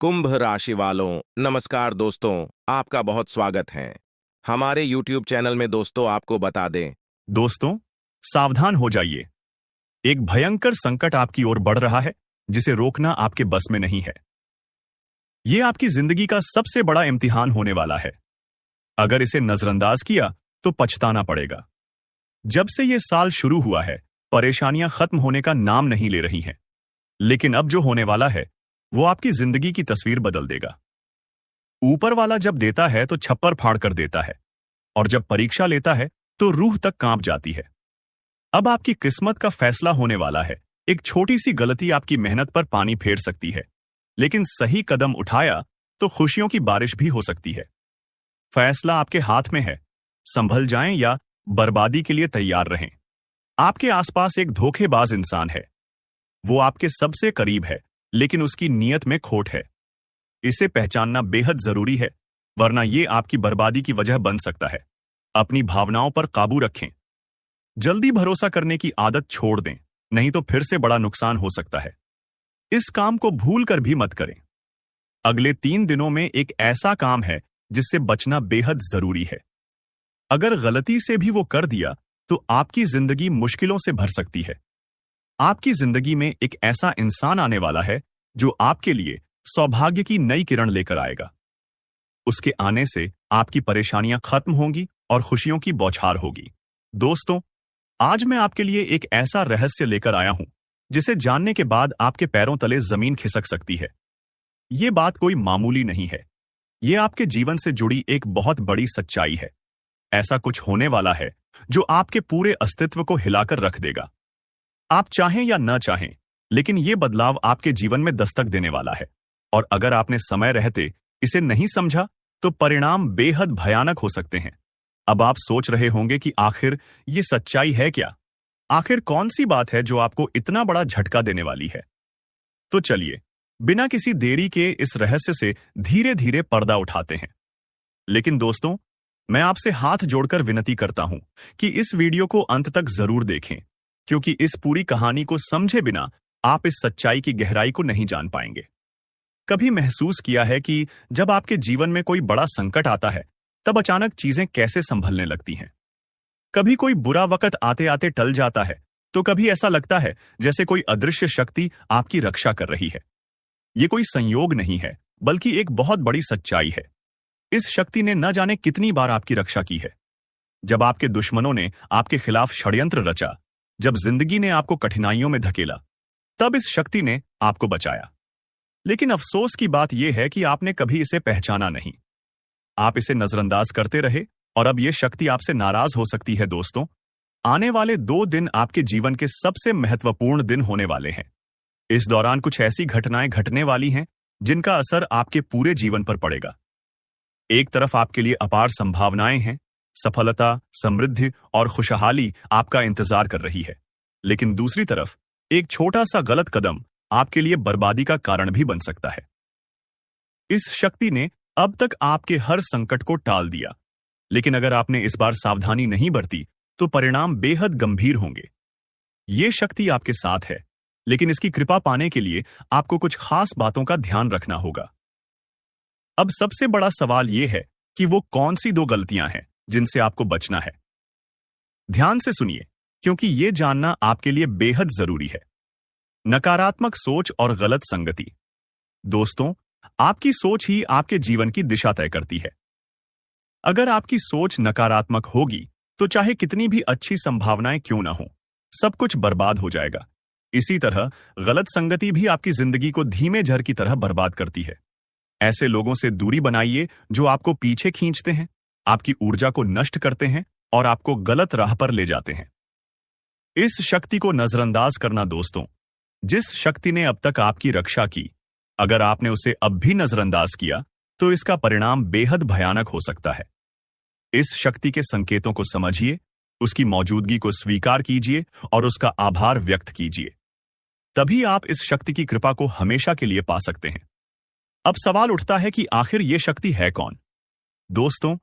कुंभ राशि वालों, नमस्कार दोस्तों। आपका बहुत स्वागत है हमारे YouTube चैनल में। दोस्तों, आपको बता दें। दोस्तों, सावधान हो जाइए। एक भयंकर संकट आपकी ओर बढ़ रहा है, जिसे रोकना आपके बस में नहीं है। यह आपकी जिंदगी का सबसे बड़ा इम्तिहान होने वाला है। अगर इसे नजरअंदाज किया तो पछताना पड़ेगा। जब से यह साल शुरू हुआ है, परेशानियां खत्म होने का नाम नहीं ले रही हैं। लेकिन अब जो होने वाला है, वो आपकी जिंदगी की तस्वीर बदल देगा। ऊपर वाला जब देता है तो छप्पर फाड़ कर देता है, और जब परीक्षा लेता है तो रूह तक कांप जाती है। अब आपकी किस्मत का फैसला होने वाला है। एक छोटी सी गलती आपकी मेहनत पर पानी फेर सकती है, लेकिन सही कदम उठाया तो खुशियों की बारिश भी हो सकती है। फैसला आपके हाथ में है। संभल जाएं या बर्बादी के लिए तैयार रहें। आपके आसपास एक धोखेबाज इंसान है। वो आपके सबसे करीब है, लेकिन उसकी नीयत में खोट है। इसे पहचानना बेहद जरूरी है, वरना ये आपकी बर्बादी की वजह बन सकता है। अपनी भावनाओं पर काबू रखें। जल्दी भरोसा करने की आदत छोड़ दें, नहीं तो फिर से बड़ा नुकसान हो सकता है। इस काम को भूल कर भी मत करें। अगले 3 दिनों में एक ऐसा काम है जिससे बचना बेहद जरूरी है। अगर गलती से भी वो कर दिया तो आपकी जिंदगी मुश्किलों से भर सकती है। आपकी जिंदगी में एक ऐसा इंसान आने वाला है जो आपके लिए सौभाग्य की नई किरण लेकर आएगा। उसके आने से आपकी परेशानियां खत्म होंगी और खुशियों की बौछार होगी। दोस्तों, आज मैं आपके लिए एक ऐसा रहस्य लेकर आया हूं जिसे जानने के बाद आपके पैरों तले जमीन खिसक सकती है। यह बात कोई मामूली नहीं है। यह आपके जीवन से जुड़ी एक बहुत बड़ी सच्चाई है। ऐसा कुछ होने वाला है जो आपके पूरे अस्तित्व को हिलाकर रख देगा। आप चाहें या न चाहें, लेकिन यह बदलाव आपके जीवन में दस्तक देने वाला है। और अगर आपने समय रहते इसे नहीं समझा तो परिणाम बेहद भयानक हो सकते हैं। अब आप सोच रहे होंगे कि आखिर ये सच्चाई है क्या? आखिर कौन सी बात है जो आपको इतना बड़ा झटका देने वाली है? तो चलिए, बिना किसी देरी के इस रहस्य से धीरे धीरे पर्दा उठाते हैं। लेकिन दोस्तों, मैं आपसे हाथ जोड़कर विनती करता हूं कि इस वीडियो को अंत तक जरूर देखें, क्योंकि इस पूरी कहानी को समझे बिना आप इस सच्चाई की गहराई को नहीं जान पाएंगे। कभी महसूस किया है कि जब आपके जीवन में कोई बड़ा संकट आता है, तब अचानक चीजें कैसे संभलने लगती हैं? कभी कोई बुरा वक्त आते आते टल जाता है, तो कभी ऐसा लगता है जैसे कोई अदृश्य शक्ति आपकी रक्षा कर रही है। ये कोई संयोग नहीं है, बल्कि एक बहुत बड़ी सच्चाई है। इस शक्ति ने न जाने कितनी बार आपकी रक्षा की है। जब आपके दुश्मनों ने आपके खिलाफ षड्यंत्र रचा, जब जिंदगी ने आपको कठिनाइयों में धकेला, तब इस शक्ति ने आपको बचाया। लेकिन अफसोस की बात यह है कि आपने कभी इसे पहचाना नहीं। आप इसे नजरअंदाज करते रहे, और अब यह शक्ति आपसे नाराज हो सकती है। दोस्तों, आने वाले 2 दिन आपके जीवन के सबसे महत्वपूर्ण दिन होने वाले हैं। इस दौरान कुछ ऐसी घटनाएं घटने वाली हैं जिनका असर आपके पूरे जीवन पर पड़ेगा। एक तरफ आपके लिए अपार संभावनाएं हैं, सफलता, समृद्धि और खुशहाली आपका इंतजार कर रही है। लेकिन दूसरी तरफ एक छोटा सा गलत कदम आपके लिए बर्बादी का कारण भी बन सकता है। इस शक्ति ने अब तक आपके हर संकट को टाल दिया, लेकिन अगर आपने इस बार सावधानी नहीं बरती तो परिणाम बेहद गंभीर होंगे। यह शक्ति आपके साथ है, लेकिन इसकी कृपा पाने के लिए आपको कुछ खास बातों का ध्यान रखना होगा। अब सबसे बड़ा सवाल यह है कि वो कौन सी 2 गलतियां हैं जिनसे आपको बचना है। ध्यान से सुनिए, क्योंकि यह जानना आपके लिए बेहद जरूरी है। नकारात्मक सोच और गलत संगति। दोस्तों, आपकी सोच ही आपके जीवन की दिशा तय करती है। अगर आपकी सोच नकारात्मक होगी तो चाहे कितनी भी अच्छी संभावनाएं क्यों ना हो, सब कुछ बर्बाद हो जाएगा। इसी तरह गलत संगति भी आपकी जिंदगी को धीमे झर की तरह बर्बाद करती है। ऐसे लोगों से दूरी बनाइए जो आपको पीछे खींचते हैं, आपकी ऊर्जा को नष्ट करते हैं और आपको गलत राह पर ले जाते हैं। इस शक्ति को नजरअंदाज करना। दोस्तों, जिस शक्ति ने अब तक आपकी रक्षा की, अगर आपने उसे अब भी नजरअंदाज किया तो इसका परिणाम बेहद भयानक हो सकता है। इस शक्ति के संकेतों को समझिए, उसकी मौजूदगी को स्वीकार कीजिए और उसका आभार व्यक्त कीजिए। तभी आप इस शक्ति की कृपा को हमेशा के लिए पा सकते हैं। अब सवाल उठता है कि आखिर यह शक्ति है कौन? दोस्तों,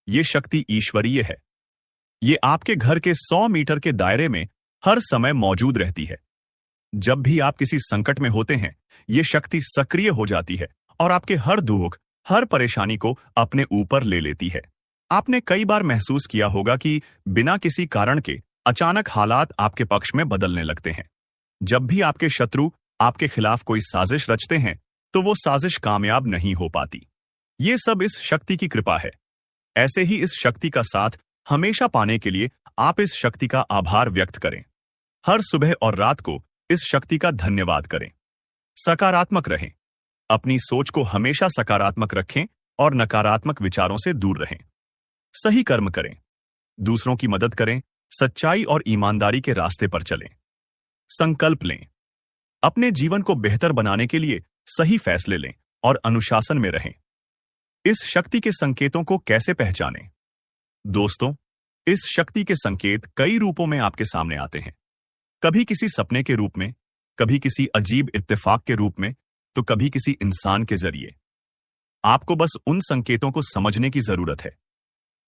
यह शक्ति ईश्वरीय है। यह आपके घर के 100 मीटर के दायरे में हर समय मौजूद रहती है। जब भी आप किसी संकट में होते हैं, यह शक्ति सक्रिय हो जाती है और आपके हर दुख, हर परेशानी को अपने ऊपर ले लेती है। आपने कई बार महसूस किया होगा कि बिना किसी कारण के अचानक हालात आपके पक्ष में बदलने लगते हैं। जब भी आपके शत्रु आपके खिलाफ कोई साजिश रचते हैं, तो वो साजिश कामयाब नहीं हो पाती। ये सब इस शक्ति की कृपा है। ऐसे ही इस शक्ति का साथ हमेशा पाने के लिए आप इस शक्ति का आभार व्यक्त करें। हर सुबह और रात को इस शक्ति का धन्यवाद करें। सकारात्मक रहें। अपनी सोच को हमेशा सकारात्मक रखें और नकारात्मक विचारों से दूर रहें। सही कर्म करें, दूसरों की मदद करें, सच्चाई और ईमानदारी के रास्ते पर चलें। संकल्प लें। अपने जीवन को बेहतर बनाने के लिए सही फैसले लें और अनुशासन में रहें। इस शक्ति के संकेतों को कैसे पहचानें? दोस्तों, इस शक्ति के संकेत कई रूपों में आपके सामने आते हैं। कभी किसी सपने के रूप में, कभी किसी अजीब इत्तेफाक के रूप में, तो कभी किसी इंसान के जरिए। आपको बस उन संकेतों को समझने की जरूरत है।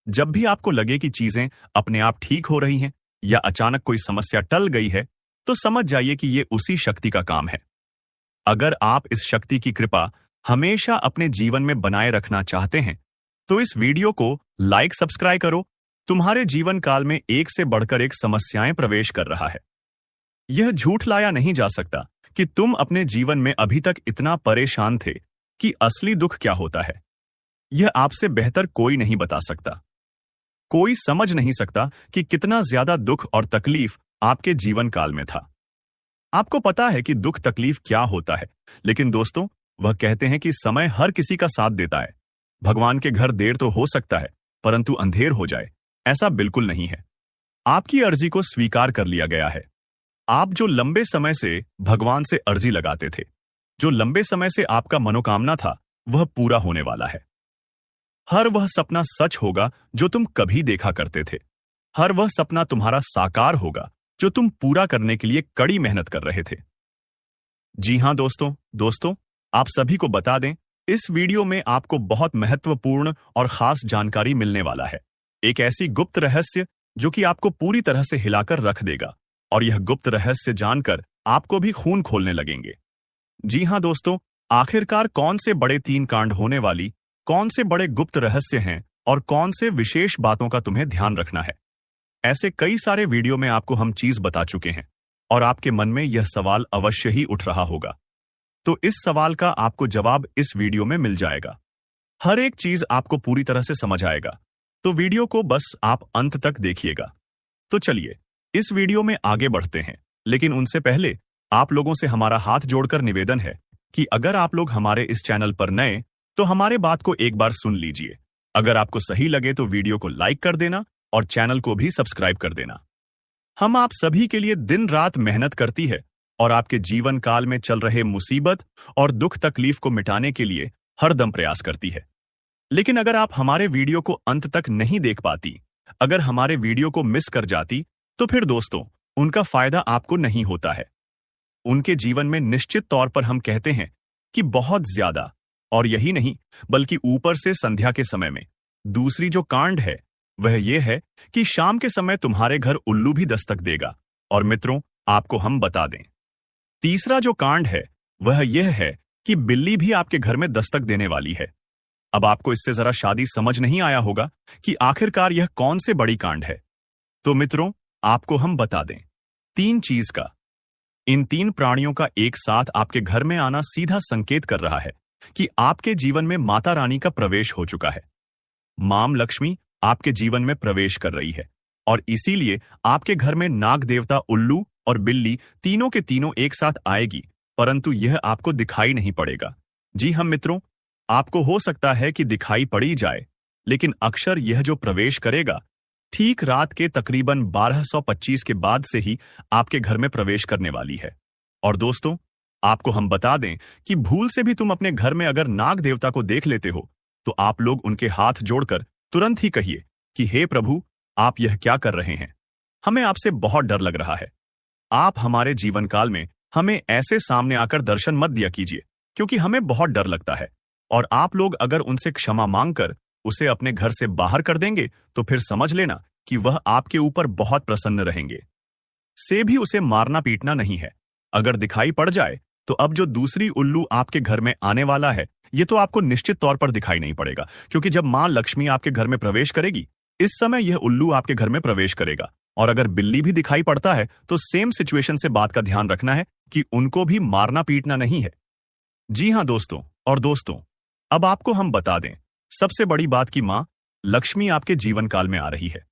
जब भी आपको लगे कि चीजें अपने आप ठीक हो रही हैं या अचानक कोई समस्या टल गई है, तो समझ जाइए कि यह उसी शक्ति का काम है। अगर आप इस शक्ति की कृपा हमेशा अपने जीवन में बनाए रखना चाहते हैं, तो इस वीडियो को लाइक सब्सक्राइब करो। तुम्हारे जीवन काल में एक से बढ़कर एक समस्याएं प्रवेश कर रहा है। यह झूठ लाया नहीं जा सकता कि तुम अपने जीवन में अभी तक इतना परेशान थे कि असली दुख क्या होता है। यह आपसे बेहतर कोई नहीं बता सकता। कोई समझ नहीं सकता कि कितना ज्यादा दुख और तकलीफ आपके जीवन काल में था। आपको पता है कि दुख तकलीफ क्या होता है, लेकिन दोस्तों, वह कहते हैं कि समय हर किसी का साथ देता है। भगवान के घर देर तो हो सकता है, परंतु अंधेर हो जाए, ऐसा बिल्कुल नहीं है। आपकी अर्जी को स्वीकार कर लिया गया है। आप जो लंबे समय से भगवान से अर्जी लगाते थे, जो लंबे समय से आपका मनोकामना था, वह पूरा होने वाला है। हर वह सपना सच होगा जो तुम कभी देखा करते थे। हर वह सपना तुम्हारा साकार होगा जो तुम पूरा करने के लिए कड़ी मेहनत कर रहे थे। जी हां दोस्तों, आप सभी को बता दें, इस वीडियो में आपको बहुत महत्वपूर्ण और खास जानकारी मिलने वाला है। एक ऐसी गुप्त रहस्य जो कि आपको पूरी तरह से हिलाकर रख देगा, और यह गुप्त रहस्य जानकर आपको भी खून खोलने लगेंगे। जी हां दोस्तों, आखिरकार कौन से बड़े 3 कांड होने वाली, कौन से बड़े गुप्त रहस्य हैं और कौन से विशेष बातों का तुम्हें ध्यान रखना है। ऐसे कई सारे वीडियो में आपको हम चीज बता चुके हैं, और आपके मन में यह सवाल अवश्य ही उठ रहा होगा। तो इस सवाल का आपको जवाब इस वीडियो में मिल जाएगा। हर एक चीज आपको पूरी तरह से समझ आएगा, तो वीडियो को बस आप अंत तक देखिएगा। तो चलिए इस वीडियो में आगे बढ़ते हैं, लेकिन उनसे पहले आप लोगों से हमारा हाथ जोड़कर निवेदन है कि अगर आप लोग हमारे इस चैनल पर नए, तो हमारे बात को एक बार सुन लीजिए। अगर आपको सही लगे तो वीडियो को लाइक कर देना और चैनल को भी सब्सक्राइब कर देना। हम आप सभी के लिए दिन रात मेहनत करती है और आपके जीवन काल में चल रहे मुसीबत और दुख तकलीफ को मिटाने के लिए हरदम प्रयास करती है। लेकिन अगर आप हमारे वीडियो को अंत तक नहीं देख पाती, अगर हमारे वीडियो को मिस कर जाती, तो फिर दोस्तों, उनका फायदा आपको नहीं होता है। उनके जीवन में निश्चित तौर पर हम कहते हैं कि बहुत ज्यादा, और यही नहीं बल्कि ऊपर से संध्या के समय में दूसरी जो कांड है वह यह है कि शाम के समय तुम्हारे घर उल्लू भी दस्तक देगा। और मित्रों, आपको हम बता दें, तीसरा जो कांड है वह यह है कि बिल्ली भी आपके घर में दस्तक देने वाली है। अब आपको इससे जरा शादी समझ नहीं आया होगा कि आखिरकार यह कौन से बड़ी कांड है। तो मित्रों, आपको हम बता दें, 3 चीज का, इन 3 प्राणियों का एक साथ आपके घर में आना सीधा संकेत कर रहा है कि आपके जीवन में माता रानी का प्रवेश हो चुका है। मां लक्ष्मी आपके जीवन में प्रवेश कर रही है, और इसीलिए आपके घर में नाग देवता उल्लू और बिल्ली तीनों के तीनों एक साथ आएगी, परंतु यह आपको दिखाई नहीं पड़ेगा। जी हम मित्रों, आपको हो सकता है कि दिखाई पड़ी जाए, लेकिन अक्सर यह जो प्रवेश करेगा ठीक रात के तकरीबन 1225 के बाद से ही आपके घर में प्रवेश करने वाली है। और दोस्तों, आपको हम बता दें कि भूल से भी तुम अपने घर में अगर नाग देवता को देख लेते हो, तो आप लोग उनके हाथ जोड़कर तुरंत ही कहिए कि हे प्रभु, आप यह क्या कर रहे हैं? हमें आपसे बहुत डर लग रहा है। आप हमारे जीवन काल में हमें ऐसे सामने आकर दर्शन मत दिया कीजिए, क्योंकि हमें बहुत डर लगता है। और आप लोग अगर उनसे क्षमा मांगकर उसे अपने घर से बाहर कर देंगे, तो फिर समझ लेना कि वह आपके ऊपर बहुत प्रसन्न रहेंगे। से भी उसे मारना पीटना नहीं है। अगर दिखाई पड़ जाए, तो अब जो दूसरी उल्लू आपके घर में आने वाला है, ये तो आपको निश्चित तौर पर दिखाई नहीं पड़ेगा, क्योंकि जब मां लक्ष्मी आपके घर में प्रवेश करेगी, इस समय यह उल्लू आपके घर में प्रवेश करेगा। और अगर बिल्ली भी दिखाई पड़ता है तो सेम सिचुएशन से बात का ध्यान रखना है कि उनको भी मारना पीटना नहीं है। जी हां दोस्तों, और दोस्तों, अब आपको हम बता दें सबसे बड़ी बात कि मां लक्ष्मी आपके जीवन काल में आ रही है।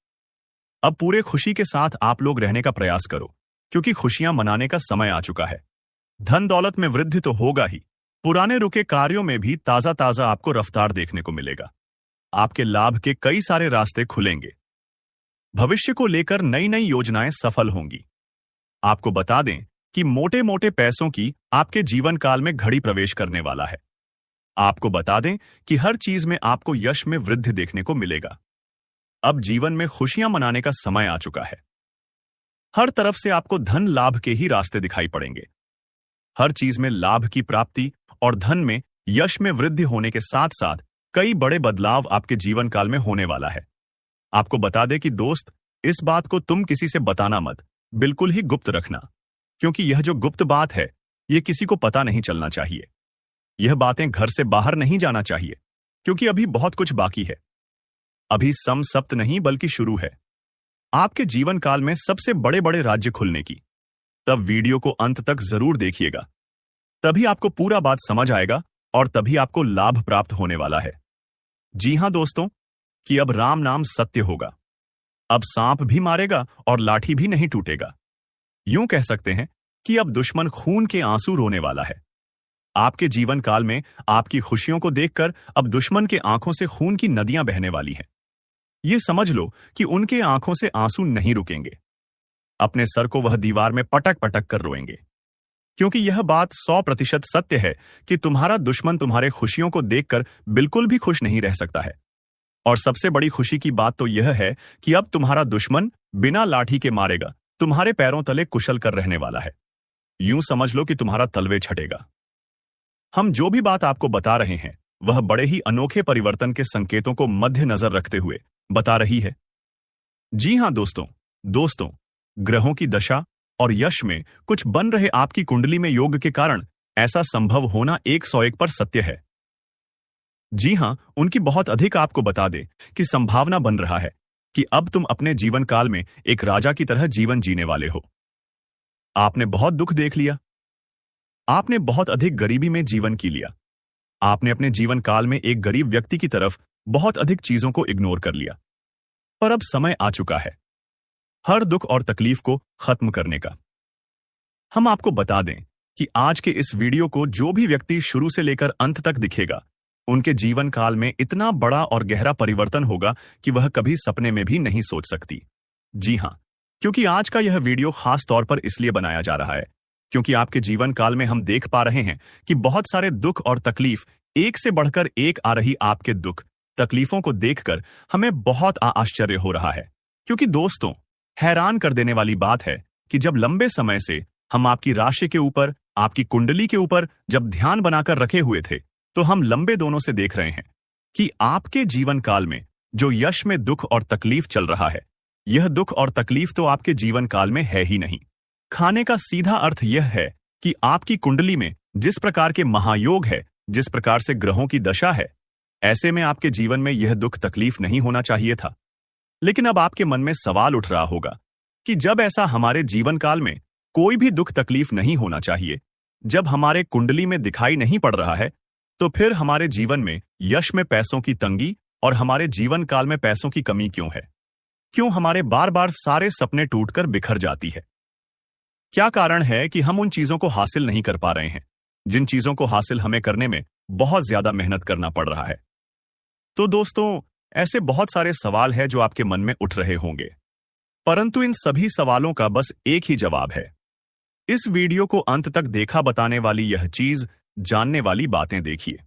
अब पूरे खुशी के साथ आप लोग रहने का प्रयास करो, क्योंकि खुशियां मनाने का समय आ चुका है। धन दौलत में वृद्धि तो होगा ही, पुराने रुके कार्यों में भी ताजा ताजा आपको रफ्तार देखने को मिलेगा। आपके लाभ के कई सारे रास्ते खुलेंगे। भविष्य को लेकर नई नई योजनाएं सफल होंगी। आपको बता दें कि मोटे मोटे पैसों की आपके जीवन काल में घड़ी प्रवेश करने वाला है। आपको बता दें कि हर चीज में आपको यश में वृद्धि देखने को मिलेगा। अब जीवन में खुशियां मनाने का समय आ चुका है। हर तरफ से आपको धन लाभ के ही रास्ते दिखाई पड़ेंगे। हर चीज में लाभ की प्राप्ति और धन में यश में वृद्धि होने के साथ साथ कई बड़े बदलाव आपके जीवन काल में होने वाला है। आपको बता दें कि दोस्त, इस बात को तुम किसी से बताना मत, बिल्कुल ही गुप्त रखना, क्योंकि यह जो गुप्त बात है यह किसी को पता नहीं चलना चाहिए। यह बातें घर से बाहर नहीं जाना चाहिए, क्योंकि अभी बहुत कुछ बाकी है। अभी सम सप्त नहीं बल्कि शुरू है आपके जीवन काल में सबसे बड़े बड़े राज्य खुलने की। तब वीडियो को अंत तक जरूर देखिएगा, तभी आपको पूरा बात समझ आएगा और तभी आपको लाभ प्राप्त होने वाला है। जी हां दोस्तों, कि अब राम नाम सत्य होगा। अब सांप भी मारेगा और लाठी भी नहीं टूटेगा। यूं कह सकते हैं कि अब दुश्मन खून के आंसू रोने वाला है। आपके जीवन काल में आपकी खुशियों को देखकर अब दुश्मन के आंखों से खून की नदियां बहने वाली हैं। यह समझ लो कि उनके आंखों से आंसू नहीं रुकेंगे। अपने सर को वह दीवार में पटक पटक कर रोएंगे, क्योंकि यह बात 100% सत्य है कि तुम्हारा दुश्मन तुम्हारे खुशियों को देखकर बिल्कुल भी खुश नहीं रह सकता है। और सबसे बड़ी खुशी की बात तो यह है कि अब तुम्हारा दुश्मन बिना लाठी के मारेगा तुम्हारे पैरों तले कुशल कर रहने वाला है। यूं समझ लो कि तुम्हारा तलवे छटेगा। हम जो भी बात आपको बता रहे हैं वह बड़े ही अनोखे परिवर्तन के संकेतों को मद्देनजर रखते हुए बता रही है। जी हां दोस्तों, ग्रहों की दशा और यश में कुछ बन रहे आपकी कुंडली में योग के कारण ऐसा संभव होना 101 पर सत्य है। जी हां, उनकी बहुत अधिक आपको बता दे कि संभावना बन रहा है कि अब तुम अपने जीवन काल में एक राजा की तरह जीवन जीने वाले हो। आपने बहुत दुख देख लिया, आपने बहुत अधिक गरीबी में जीवन की लिया, आपने अपने जीवन काल में एक गरीब व्यक्ति की तरफ बहुत अधिक चीजों को इग्नोर कर लिया। पर अब समय आ चुका है हर दुख और तकलीफ को खत्म करने का। हम आपको बता दें कि आज के इस वीडियो को जो भी व्यक्ति शुरू से लेकर अंत तक दिखेगा, उनके जीवन काल में इतना बड़ा और गहरा परिवर्तन होगा कि वह कभी सपने में भी नहीं सोच सकती। जी हां, क्योंकि आज का यह वीडियो खास तौर पर इसलिए बनाया जा रहा है क्योंकि आपके जीवन काल में हम देख पा रहे हैं कि बहुत सारे दुख और तकलीफ एक से बढ़कर एक आ रही। आपके दुख तकलीफों को देखकर हमें बहुत आश्चर्य हो रहा है, क्योंकि दोस्तों, हैरान कर देने वाली बात है कि जब लंबे समय से हम आपकी राशि के ऊपर, आपकी कुंडली के ऊपर जब ध्यान बनाकर रखे हुए थे, तो हम लंबे दोनों से देख रहे हैं कि आपके जीवन काल में जो यश में दुख और तकलीफ चल रहा है, यह दुख और तकलीफ तो आपके जीवन काल में है ही नहीं। खाने का सीधा अर्थ यह है कि आपकी कुंडली में जिस प्रकार के महायोग है, जिस प्रकार से ग्रहों की दशा है, ऐसे में आपके जीवन में यह दुख तकलीफ नहीं होना चाहिए था। लेकिन अब आपके मन में सवाल उठ रहा होगा कि जब ऐसा हमारे जीवन काल में कोई भी दुख तकलीफ नहीं होना चाहिए, जब हमारे कुंडली में दिखाई नहीं पड़ रहा है, तो फिर हमारे जीवन में यश में पैसों की तंगी और हमारे जीवन काल में पैसों की कमी क्यों है? क्यों हमारे बार बार सारे सपने टूटकर बिखर जाती है? क्या कारण है कि हम उन चीजों को हासिल नहीं कर पा रहे हैं जिन चीजों को हासिल हमें करने में बहुत ज्यादा मेहनत करना पड़ रहा है? तो दोस्तों, ऐसे बहुत सारे सवाल हैं जो आपके मन में उठ रहे होंगे, परंतु इन सभी सवालों का बस एक ही जवाब है। इस वीडियो को अंत तक देखा बताने वाली यह चीज, जानने वाली बातें देखिए।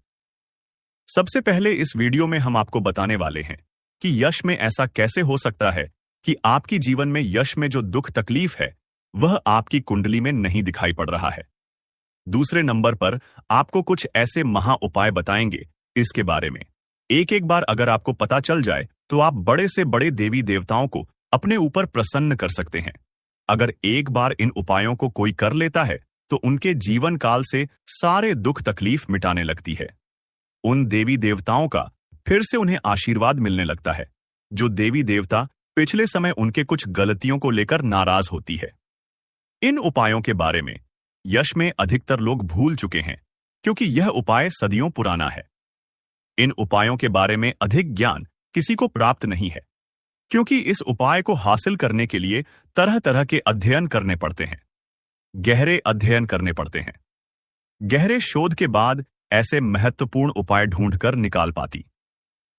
सबसे पहले इस वीडियो में हम आपको बताने वाले हैं कि यश में ऐसा कैसे हो सकता है कि आपकी जीवन में यश में जो दुख तकलीफ है वह आपकी कुंडली में नहीं दिखाई पड़ रहा है। दूसरे नंबर पर आपको कुछ ऐसे महा उपाय बताएंगे इसके बारे में। एक एक बार अगर आपको पता चल जाए तो आप बड़े से बड़े देवी देवताओं को अपने ऊपर प्रसन्न कर सकते हैं। अगर एक बार इन उपायों को कोई कर लेता है तो उनके जीवन काल से सारे दुख तकलीफ मिटाने लगती है। उन देवी देवताओं का फिर से उन्हें आशीर्वाद मिलने लगता है, जो देवी देवता पिछले समय उनके कुछ गलतियों को लेकर नाराज होती है। इन उपायों के बारे में यश में अधिकतर लोग भूल चुके हैं, क्योंकि यह उपाय सदियों पुराना है। इन उपायों के बारे में अधिक ज्ञान किसी को प्राप्त नहीं है, क्योंकि इस उपाय को हासिल करने के लिए तरह तरह के अध्ययन करने पड़ते हैं, गहरे अध्ययन करने पड़ते हैं। गहरे शोध के बाद ऐसे महत्वपूर्ण उपाय ढूंढकर निकाल पाती।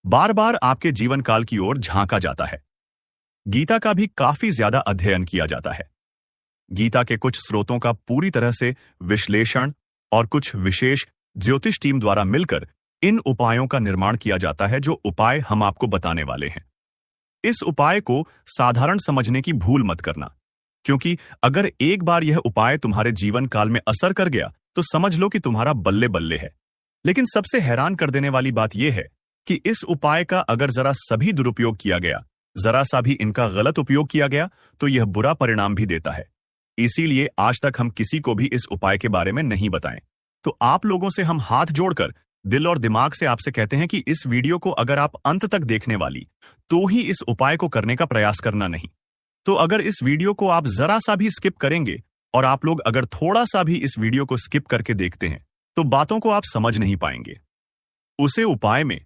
बार बार आपके जीवन काल की ओर झांका जाता है। गीता का भी काफी ज्यादा अध्ययन किया जाता है। गीता के कुछ स्रोतों का पूरी तरह से विश्लेषण और कुछ विशेष ज्योतिष टीम द्वारा मिलकर इन उपायों का निर्माण किया जाता है, जो उपाय हम आपको बताने वाले हैं। इस उपाय को साधारण समझने की भूल मत करना, क्योंकि अगर एक बार यह उपाय तुम्हारे जीवन काल में असर कर गया तो समझ लो कि तुम्हारा बल्ले बल्ले है। लेकिन सबसे हैरान कर देने वाली बात यह है कि इस उपाय का अगर जरा सभी दुरुपयोग किया गया, जरा सा भी इनका गलत उपयोग किया गया, तो यह बुरा परिणाम भी देता है। इसीलिए आज तक हम किसी को भी इस उपाय के बारे में नहीं बताएं। तो आप लोगों से हम हाथ जोड़कर दिल और दिमाग से आपसे कहते हैं कि इस वीडियो को अगर आप अंत तक देखने वाली तो ही इस उपाय को करने का प्रयास करना, नहीं तो अगर इस वीडियो को आप जरा सा भी स्किप करेंगे, और आप लोग अगर थोड़ा सा भी इस वीडियो को स्किप करके देखते हैं, तो बातों को आप समझ नहीं पाएंगे। उसे उपाय में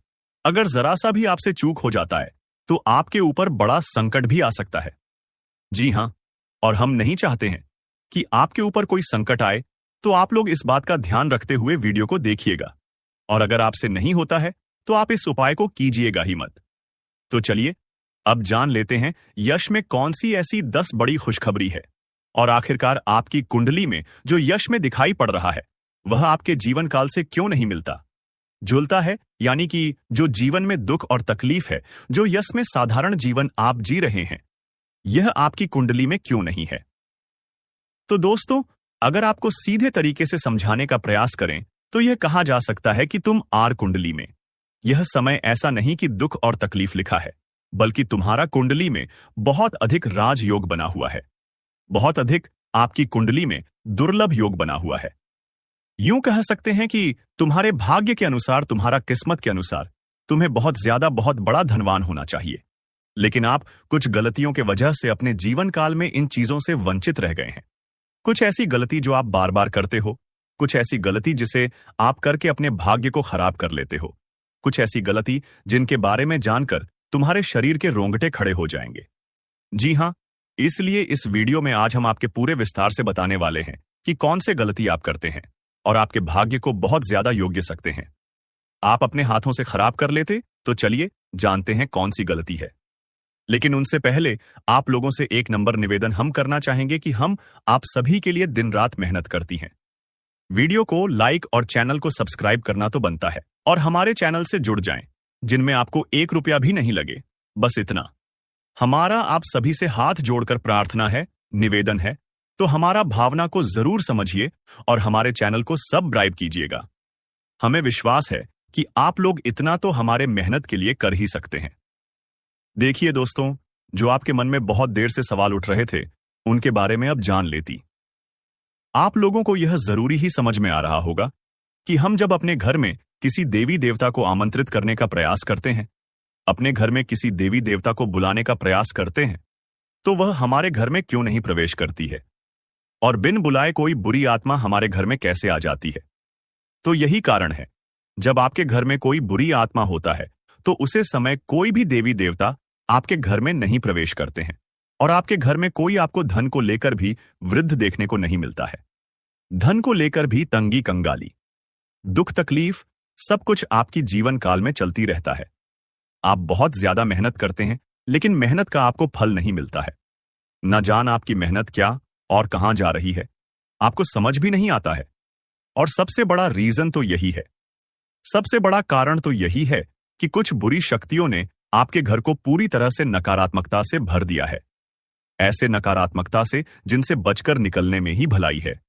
अगर जरा सा भी आपसे चूक हो जाता है तो आपके ऊपर बड़ा संकट भी आ सकता है। जी हां, और हम नहीं चाहते हैं कि आपके ऊपर कोई संकट आए, तो आप लोग इस बात का ध्यान रखते हुए वीडियो को देखिएगा। और अगर आपसे नहीं होता है तो आप इस उपाय को कीजिएगा ही मत। तो चलिए अब जान लेते हैं यश में कौन सी ऐसी 10 बड़ी खुशखबरी है, और आखिरकार आपकी कुंडली में जो यश में दिखाई पड़ रहा है वह आपके जीवन काल से क्यों नहीं मिलता जुलता है, यानी कि जो जीवन में दुख और तकलीफ है, जो यश में साधारण जीवन आप जी रहे हैं, यह आपकी कुंडली में क्यों नहीं है। तो दोस्तों, अगर आपको सीधे तरीके से समझाने का प्रयास करें तो यह कहा जा सकता है कि तुम आर कुंडली में। यह समय ऐसा नहीं कि दुख और तकलीफ लिखा है, बल्कि तुम्हारा कुंडली में बहुत अधिक राजयोग बना हुआ है। बहुत अधिक आपकी कुंडली में दुर्लभ योग बना हुआ है। यूं कह सकते हैं कि तुम्हारे भाग्य के अनुसार, तुम्हारा किस्मत के अनुसार तुम्हें बहुत बड़ा धनवान होना चाहिए, लेकिन आप कुछ गलतियों के वजह से अपने जीवन काल में इन चीजों से वंचित रह गए हैं। कुछ ऐसी गलती जो आप बार बार करते हो, कुछ ऐसी गलती जिसे आप करके अपने भाग्य को खराब कर लेते हो, कुछ ऐसी गलती जिनके बारे में जानकर तुम्हारे शरीर के रोंगटे खड़े हो जाएंगे। जी हां, इसलिए इस वीडियो में आज हम आपके पूरे विस्तार से बताने वाले हैं कि कौन से गलती आप करते हैं और आपके भाग्य को बहुत ज्यादा योग्य सकते हैं। आप अपने हाथों से खराब कर लेते, तो चलिए जानते हैं कौन सी गलती है। लेकिन उनसे पहले आप लोगों से एक नंबर निवेदन हम करना चाहेंगे कि हम आप सभी के लिए दिन रात मेहनत करती हैं। वीडियो को लाइक और चैनल को सब्सक्राइब करना तो बनता है, और हमारे चैनल से जुड़ जाएं, जिनमें आपको 1 रुपया भी नहीं लगे। बस इतना। हमारा आप सभी से हाथ जोड़कर प्रार्थना है, निवेदन है, तो हमारा भावना को जरूर समझिए और हमारे चैनल को सब्सक्राइब कीजिएगा। हमें विश्वास है कि आप लोग इतना तो हमारे मेहनत के लिए कर ही सकते हैं। देखिए दोस्तों, जो आपके मन में बहुत देर से सवाल उठ रहे थे, उनके बारे में अब जान लेती। आप लोगों को यह जरूरी ही समझ में आ रहा होगा कि हम जब अपने घर में किसी देवी देवता को आमंत्रित करने का प्रयास करते हैं, अपने घर में किसी देवी देवता को बुलाने का प्रयास करते हैं, तो वह हमारे घर में क्यों नहीं प्रवेश करती है, और बिन बुलाए कोई बुरी आत्मा हमारे घर में कैसे आ जाती है। तो यही कारण है, जब आपके घर में कोई बुरी आत्मा होता है तो उसे समय कोई भी देवी देवता आपके घर में नहीं प्रवेश करते हैं, और आपके घर में कोई आपको धन को लेकर भी वृद्ध देखने को नहीं मिलता है। धन को लेकर भी तंगी कंगाली, दुख तकलीफ, सब कुछ आपकी जीवन काल में चलती रहता है। आप बहुत ज्यादा मेहनत करते हैं, लेकिन मेहनत का आपको फल नहीं मिलता है। न जान आपकी मेहनत क्या और कहां जा रही है, आपको समझ भी नहीं आता है। और सबसे बड़ा रीजन तो यही है, सबसे बड़ा कारण तो यही है कि कुछ बुरी शक्तियों ने आपके घर को पूरी तरह से नकारात्मकता से भर दिया है। ऐसे नकारात्मकता से जिनसे बचकर निकलने में ही भलाई है।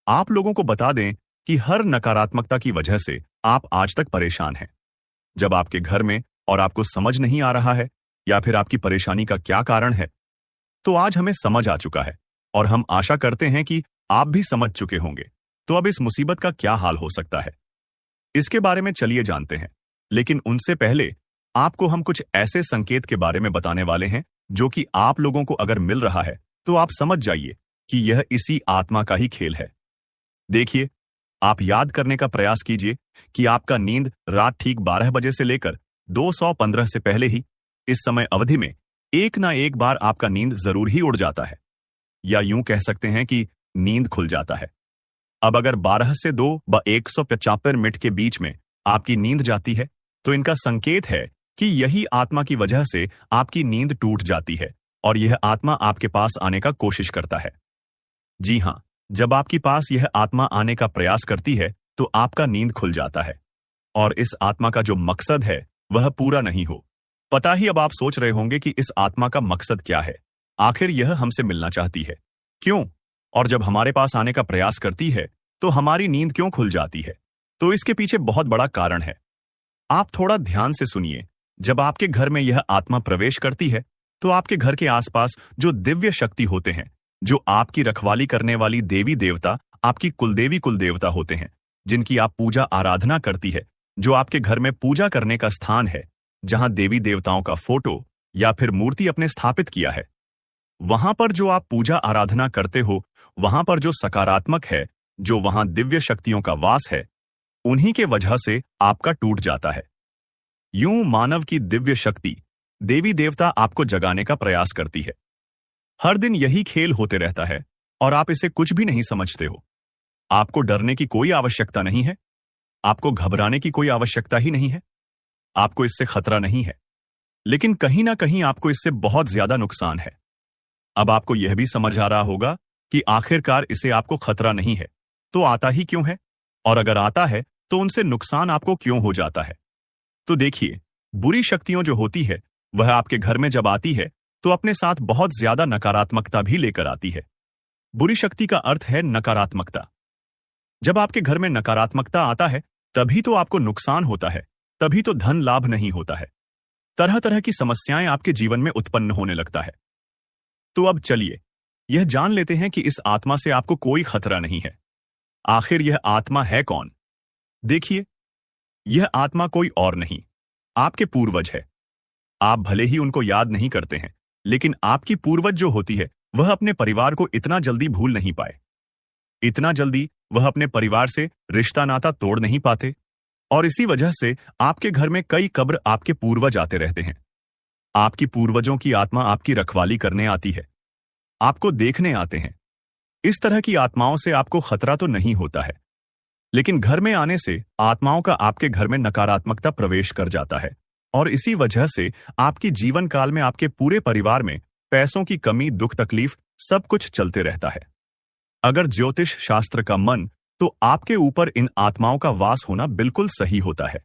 आप लोगों को बता दें कि हर नकारात्मकता की वजह से आप आज तक परेशान हैं। जब आपके घर में और आपको समझ नहीं आ रहा है, या फिर आपकी परेशानी का क्या कारण है, तो आज हमें समझ आ चुका है, और हम आशा करते हैं कि आप भी समझ चुके होंगे। तो अब इस मुसीबत का क्या हाल हो सकता है। इसके बारे में चलिए जानते हैं, लेकिन उनसे पहले आपको हम कुछ ऐसे संकेत के बारे में बताने वाले हैं जो कि आप लोगों को अगर मिल रहा है तो आप समझ जाइए कि यह इसी आत्मा का ही खेल है। देखिए, आप याद करने का प्रयास कीजिए कि आपका नींद रात ठीक 12 बजे से लेकर 215 से पहले ही इस समय अवधि में एक ना एक बार आपका नींद जरूर ही उड़ जाता है, या यूं कह सकते हैं कि नींद खुल जाता है। अब अगर 12 से 2 व 175 मिनट के बीच में आपकी नींद जाती है तो इनका संकेत है कि यही आत्मा की वजह से आपकी नींद टूट जाती है और यह आत्मा आपके पास आने का कोशिश करता है। जी हां, जब आपके पास यह आत्मा आने का प्रयास करती है तो आपका नींद खुल जाता है और इस आत्मा का जो मकसद है वह पूरा नहीं हो। पता ही अब आप सोच रहे होंगे कि इस आत्मा का मकसद क्या है, आखिर यह हमसे मिलना चाहती है क्यों, और जब हमारे पास आने का प्रयास करती है तो हमारी नींद क्यों खुल जाती है। तो इसके पीछे बहुत बड़ा कारण है। आप थोड़ा ध्यान से सुनिए। जब आपके घर में यह आत्मा प्रवेश करती है तो आपके घर के आसपास जो दिव्य शक्ति होते हैं, जो आपकी रखवाली करने वाली देवी देवता, आपकी कुलदेवी कुलदेवता होते हैं, जिनकी आप पूजा आराधना करती है, जो आपके घर में पूजा करने का स्थान है, जहां देवी देवताओं का फोटो या फिर मूर्ति अपने स्थापित किया है, वहां पर जो आप पूजा आराधना करते हो, वहां पर जो सकारात्मक है, जो वहां दिव्य शक्तियों का वास है, उन्हीं के वजह से आपका टूट जाता है। यूं मानव की दिव्य शक्ति, देवी देवता आपको जगाने का प्रयास करती है। हर दिन यही खेल होते रहता है और आप इसे कुछ भी नहीं समझते हो। आपको डरने की कोई आवश्यकता नहीं है, आपको घबराने की कोई आवश्यकता ही नहीं है, आपको इससे खतरा नहीं है, लेकिन कहीं ना कहीं आपको इससे बहुत ज्यादा नुकसान है। अब आपको यह भी समझ आ रहा होगा कि आखिरकार इसे आपको खतरा नहीं है तो आता ही क्यों है, और अगर आता है तो उनसे नुकसान आपको क्यों हो जाता है। तो देखिए, बुरी शक्तियों जो होती है वह आपके घर में जब आती है तो अपने साथ बहुत ज्यादा नकारात्मकता भी लेकर आती है। बुरी शक्ति का अर्थ है नकारात्मकता। जब आपके घर में नकारात्मकता आता है तभी तो आपको नुकसान होता है, तभी तो धन लाभ नहीं होता है, तरह तरह की समस्याएं आपके जीवन में उत्पन्न होने लगता है। तो अब चलिए यह जान लेते हैं कि इस आत्मा से आपको कोई खतरा नहीं है। आखिर यह आत्मा है कौन? देखिए, यह आत्मा कोई और नहीं, आपके पूर्वज है। आप भले ही उनको याद नहीं करते हैं, लेकिन आपकी पूर्वज जो होती है वह अपने परिवार को इतना जल्दी भूल नहीं पाए। इतना जल्दी वह अपने परिवार से रिश्ता नाता तोड़ नहीं पाते, और इसी वजह से आपके घर में कई कब्र आपके पूर्वज आते रहते हैं। आपकी पूर्वजों की आत्मा आपकी रखवाली करने आती है, आपको देखने आते हैं। इस तरह की आत्माओं से आपको खतरा तो नहीं होता है, लेकिन घर में आने से आत्माओं का आपके घर में नकारात्मकता प्रवेश कर जाता है, और इसी वजह से आपकी जीवन काल में आपके पूरे परिवार में पैसों की कमी, दुख तकलीफ सब कुछ चलते रहता है। अगर ज्योतिष शास्त्र का मन, तो आपके ऊपर इन आत्माओं का वास होना बिल्कुल सही होता है।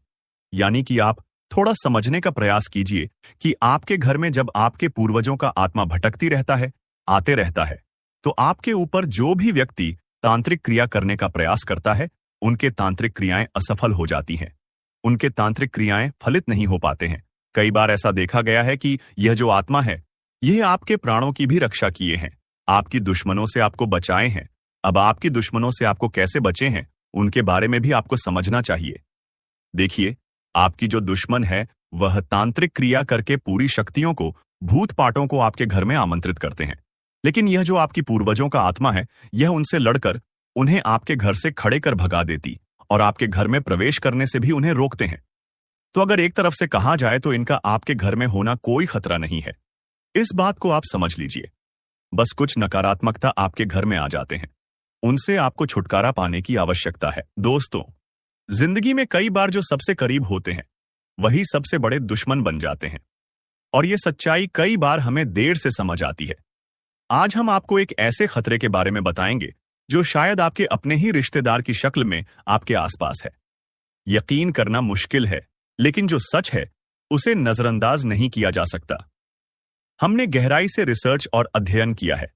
यानी कि आप थोड़ा समझने का प्रयास कीजिए कि आपके घर में जब आपके पूर्वजों का आत्मा भटकती रहता है, आते रहता है, तो आपके ऊपर जो भी व्यक्ति तांत्रिक क्रिया करने का प्रयास करता है, उनके तांत्रिक क्रियाएं असफल हो जाती हैं। उनके तांत्रिक क्रियाएं फलित नहीं हो पाते हैं। कई बार ऐसा देखा गया है कि यह जो आत्मा है, यह आपके प्राणों की भी रक्षा किए हैं, आपकी दुश्मनों से आपको बचाए हैं। अब आपकी दुश्मनों से आपको कैसे बचे हैं, उनके बारे में भी आपको समझना चाहिए। देखिए, आपकी जो दुश्मन है वह तांत्रिक क्रिया करके पूरी शक्तियों को, भूत पाटों को आपके घर में आमंत्रित करते हैं, लेकिन यह जो आपकी पूर्वजों का आत्मा है, यह उनसे लड़कर उन्हें आपके घर से खड़े कर भगा देती और आपके घर में प्रवेश करने से भी उन्हें रोकते हैं। तो अगर एक तरफ से कहा जाए तो इनका आपके घर में होना कोई खतरा नहीं है। इस बात को आप समझ लीजिए। बस कुछ नकारात्मकता आपके घर में आ जाते हैं, उनसे आपको छुटकारा पाने की आवश्यकता है। दोस्तों, जिंदगी में कई बार जो सबसे करीब होते हैं वही सबसे बड़े दुश्मन बन जाते हैं, और यह सच्चाई कई बार हमें देर से समझ आती है। आज हम आपको एक ऐसे खतरे के बारे में बताएंगे जो शायद आपके अपने ही रिश्तेदार की शक्ल में आपके आसपास है। यकीन करना मुश्किल है, लेकिन जो सच है उसे नजरअंदाज नहीं किया जा सकता। हमने गहराई से रिसर्च और अध्ययन किया है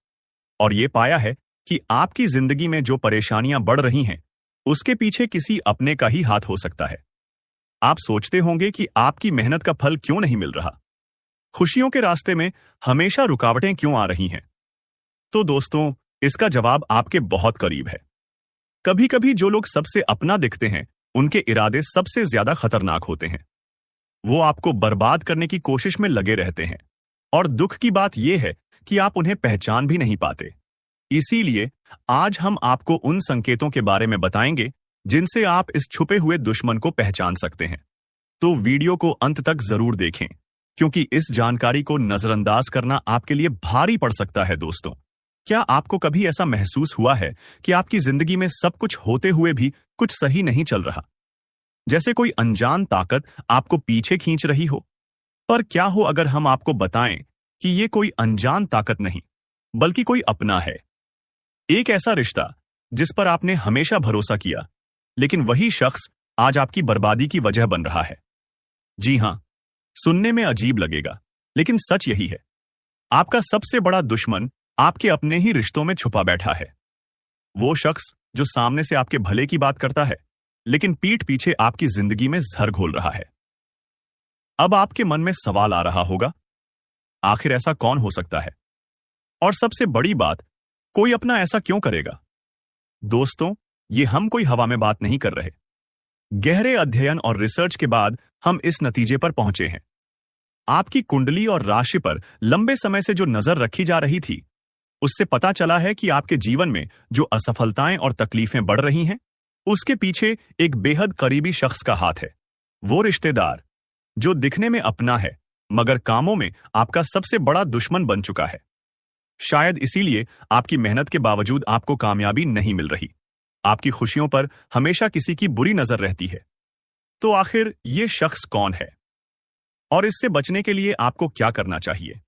और यह पाया है कि आपकी जिंदगी में जो परेशानियां बढ़ रही हैं, उसके पीछे किसी अपने का ही हाथ हो सकता है। आप सोचते होंगे कि आपकी मेहनत का फल क्यों नहीं मिल रहा, खुशियों के रास्ते में हमेशा रुकावटें क्यों आ रही हैं। तो दोस्तों, इसका जवाब आपके बहुत करीब है। कभी कभी जो लोग सबसे अपना दिखते हैं उनके इरादे सबसे ज्यादा खतरनाक होते हैं। वो आपको बर्बाद करने की कोशिश में लगे रहते हैं और दुख की बात यह है कि आप उन्हें पहचान भी नहीं पाते। इसीलिए आज हम आपको उन संकेतों के बारे में बताएंगे जिनसे आप इस छुपे हुए दुश्मन को पहचान सकते हैं। तो वीडियो को अंत तक जरूर देखें, क्योंकि इस जानकारी को नजरअंदाज करना आपके लिए भारी पड़ सकता है। दोस्तों, क्या आपको कभी ऐसा महसूस हुआ है कि आपकी जिंदगी में सब कुछ होते हुए भी कुछ सही नहीं चल रहा? जैसे कोई अनजान ताकत आपको पीछे खींच रही हो। पर क्या हो अगर हम आपको बताएं कि ये कोई अनजान ताकत नहीं, बल्कि कोई अपना है। एक ऐसा रिश्ता जिस पर आपने हमेशा भरोसा किया, लेकिन वही शख्स आज आपकी बर्बादी की वजह बन रहा है। जी हां, सुनने में अजीब लगेगा, लेकिन सच यही है। आपका सबसे बड़ा दुश्मन आपके अपने ही रिश्तों में छुपा बैठा है। वो शख्स जो सामने से आपके भले की बात करता है, लेकिन पीठ पीछे आपकी जिंदगी में जहर घोल रहा है। अब आपके मन में सवाल आ रहा होगा, आखिर ऐसा कौन हो सकता है? और सबसे बड़ी बात, कोई अपना ऐसा क्यों करेगा? दोस्तों, ये हम कोई हवा में बात नहीं कर रहे। गहरे अध्ययन और रिसर्च के बाद हम इस नतीजे पर पहुंचे हैं। आपकी कुंडली और राशि पर लंबे समय से जो नजर रखी जा रही थी, उससे पता चला है कि आपके जीवन में जो असफलताएं और तकलीफें बढ़ रही हैं, उसके पीछे एक बेहद करीबी शख्स का हाथ है। वो रिश्तेदार जो दिखने में अपना है, मगर कामों में आपका सबसे बड़ा दुश्मन बन चुका है। शायद इसीलिए आपकी मेहनत के बावजूद आपको कामयाबी नहीं मिल रही। आपकी खुशियों पर हमेशा किसी की बुरी नजर रहती है। तो आखिर ये शख्स कौन है और इससे बचने के लिए आपको क्या करना चाहिए?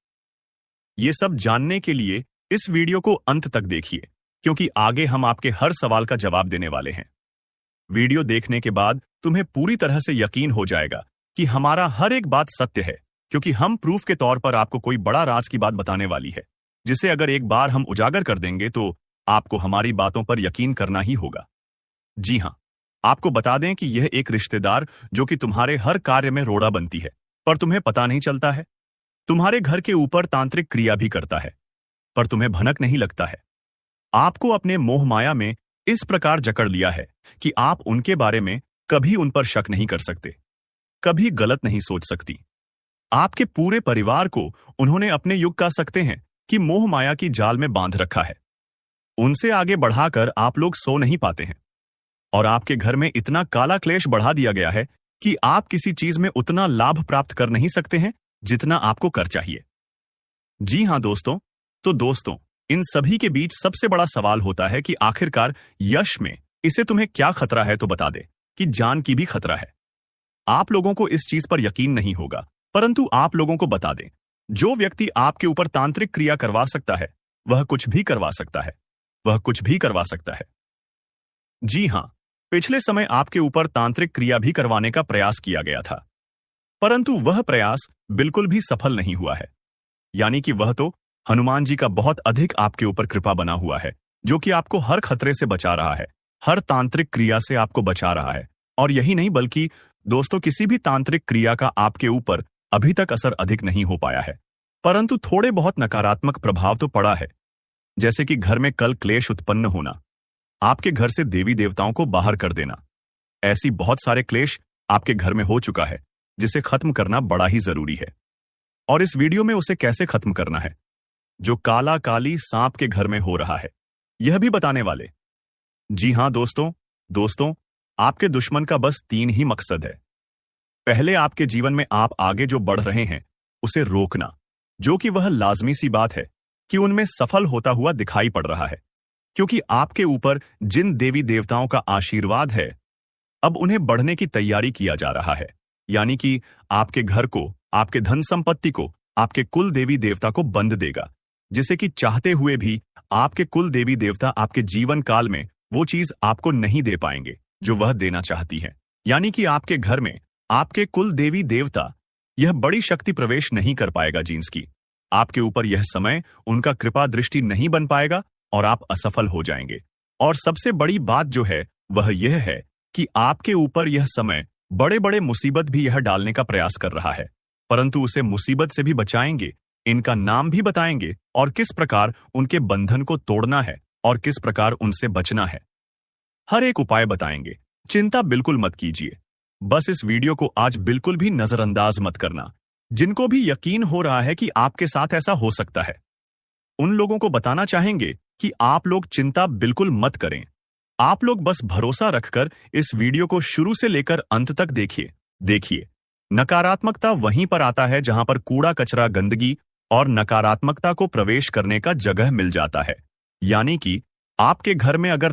ये सब जानने के लिए इस वीडियो को अंत तक देखिए, क्योंकि आगे हम आपके हर सवाल का जवाब देने वाले हैं। वीडियो देखने के बाद तुम्हें पूरी तरह से यकीन हो जाएगा कि हमारा हर एक बात सत्य है, क्योंकि हम प्रूफ के तौर पर आपको कोई बड़ा राज की बात बताने वाली है, जिसे अगर एक बार हम उजागर कर देंगे तो आपको हमारी बातों पर यकीन करना ही होगा। जी हां, आपको बता दें कि यह एक रिश्तेदार जो कि तुम्हारे हर कार्य में रोड़ा बनती है, पर तुम्हें पता नहीं चलता है। तुम्हारे घर के ऊपर तांत्रिक क्रिया भी करता है, पर तुम्हें भनक नहीं लगता है। आपको अपने मोह माया में इस प्रकार जकड़ लिया है कि आप उनके बारे में कभी उन पर शक नहीं कर सकते, कभी गलत नहीं सोच सकती। आपके पूरे परिवार को उन्होंने अपने युग कह सकते हैं कि मोह माया की जाल में बांध रखा है। उनसे आगे बढ़ाकर आप लोग सो नहीं पाते हैं, और आपके घर में इतना काला क्लेश बढ़ा दिया गया है कि आप किसी चीज में उतना लाभ प्राप्त कर नहीं सकते हैं जितना आपको कर चाहिए। जी हां दोस्तों, तो दोस्तों, इन सभी के बीच सबसे बड़ा सवाल होता है कि आखिरकार यश में इसे तुम्हें क्या खतरा है? तो बता दे कि जान की भी खतरा है। आप लोगों को इस चीज पर यकीन नहीं होगा, परंतु आप लोगों को बता दें, जो व्यक्ति आपके ऊपर तांत्रिक क्रिया करवा सकता है, वह कुछ भी करवा सकता है। वह कुछ भी करवा सकता है। जी हां, पिछले समय आपके ऊपर तांत्रिक क्रिया भी करवाने का प्रयास किया गया था, परंतु वह प्रयास बिल्कुल भी सफल नहीं हुआ है। यानी कि वह तो हनुमान जी का बहुत अधिक आपके ऊपर कृपा बना हुआ है, जो कि आपको हर खतरे से बचा रहा है, हर तांत्रिक क्रिया से आपको बचा रहा है। और यही नहीं, बल्कि दोस्तों, किसी भी तांत्रिक क्रिया का आपके ऊपर अभी तक असर अधिक नहीं हो पाया है, परंतु थोड़े बहुत नकारात्मक प्रभाव तो पड़ा है। जैसे कि घर में कल क्लेश उत्पन्न होना, आपके घर से देवी देवताओं को बाहर कर देना। ऐसी बहुत सारे क्लेश आपके घर में हो चुका है, जिसे खत्म करना बड़ा ही जरूरी है। और इस वीडियो में उसे कैसे खत्म करना है, जो काला काली सांप के घर में हो रहा है, यह भी बताने वाले। जी हां दोस्तों, आपके दुश्मन का बस 3 ही मकसद है। पहले, आपके जीवन में आप आगे जो बढ़ रहे हैं उसे रोकना, जो कि वह लाजमी सी बात है कि उनमें सफल होता हुआ दिखाई पड़ रहा है, क्योंकि आपके ऊपर जिन देवी देवताओं का आशीर्वाद है, अब उन्हें बढ़ने की तैयारी किया जा रहा है। यानी कि आपके घर को, आपके धन संपत्ति को, आपके कुल देवी देवता को बंद देगा, जिसे कि चाहते हुए भी आपके कुल देवी देवता आपके जीवन काल में वो चीज आपको नहीं दे पाएंगे जो वह देना चाहती है। यानी कि आपके घर में आपके कुल देवी देवता यह बड़ी शक्ति प्रवेश नहीं कर पाएगा जींस की। आपके ऊपर यह समय उनका कृपा दृष्टि नहीं बन पाएगा और आप असफल हो जाएंगे। और सबसे बड़ी बात जो है वह यह है कि आपके ऊपर यह समय बड़े बड़े मुसीबत भी यह डालने का प्रयास कर रहा है, परंतु उसे मुसीबत से भी बचाएंगे, इनका नाम भी बताएंगे और किस प्रकार उनके बंधन को तोड़ना है और किस प्रकार उनसे बचना है। हर एक उपाय बताएंगे चिंता बिल्कुल मत कीजिए। बस इस वीडियो को आज बिल्कुल भी नजरअंदाज मत करना। जिनको भी यकीन हो रहा है कि आपके साथ ऐसा हो सकता है, उन लोगों को बताना चाहेंगे कि आप लोग चिंता बिल्कुल मत करें। आप लोग बस भरोसा रखकर इस वीडियो को शुरू से लेकर अंत तक देखिए। नकारात्मकता वहीं पर आता है जहां पर कूड़ा कचरा, गंदगी और नकारात्मकता को प्रवेश करने का जगह मिल जाता है। यानी कि आपके घर में अगर